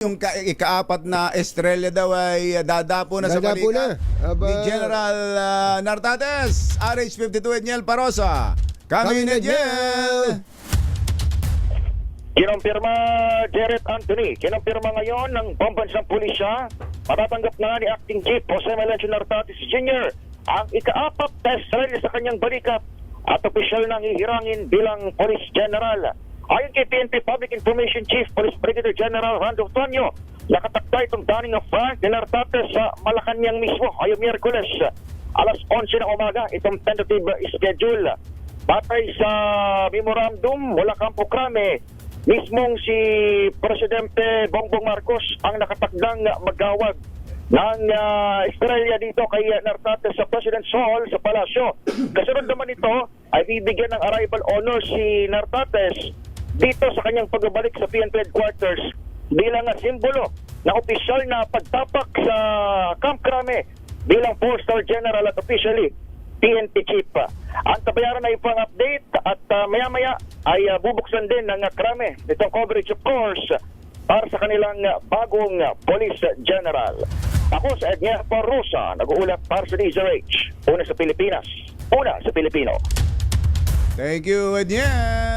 Yung ikaapat na estrella daw ay dadapo na sa Dadapo balikan na. Aba. ni General Nartates, RH52 Edniel Parosa. Kami na Jel! Kinumpirma Jared Anthony, kinumpirma ngayon ng pambansang pulisya, matatanggap na ni Acting Chief Jose Melencio Nartates Jr. ang ikaapat na estrella sa kanyang balikat at opisyal nang ihirangin bilang Police General. Ayon kay PNP Public Information Chief Police Brigadier General Randolph Tonyo, nakatakda itong downing of rank ni Nartates sa Malacanang mismo ngayong Miyerkules. Alas 11 ng umaga itong tentative schedule. Batay sa memorandum mula Campo Crame, mismong si Presidente Bongbong Marcos ang nakatakdang magawag ng estrella dito kay Nartates sa President's Hall sa Palasyo. Kasunod naman ito ay bibigyan ng arrival honor si Nartates dito sa kanyang pagbabalik sa PNP headquarters bilang simbolo na opisyal na pagtapak sa Camp Crame bilang 4-star general at officially PNP chief. Ang tabayaran ay pang update at maya-maya ay bubuksan din ng Crame itong coverage of course para sa kanilang bagong police general. Ako sa Edniel Parosa, nag-uulat para sa DZRH. Una sa Pilipinas, una sa Pilipino. Thank you, Edniel!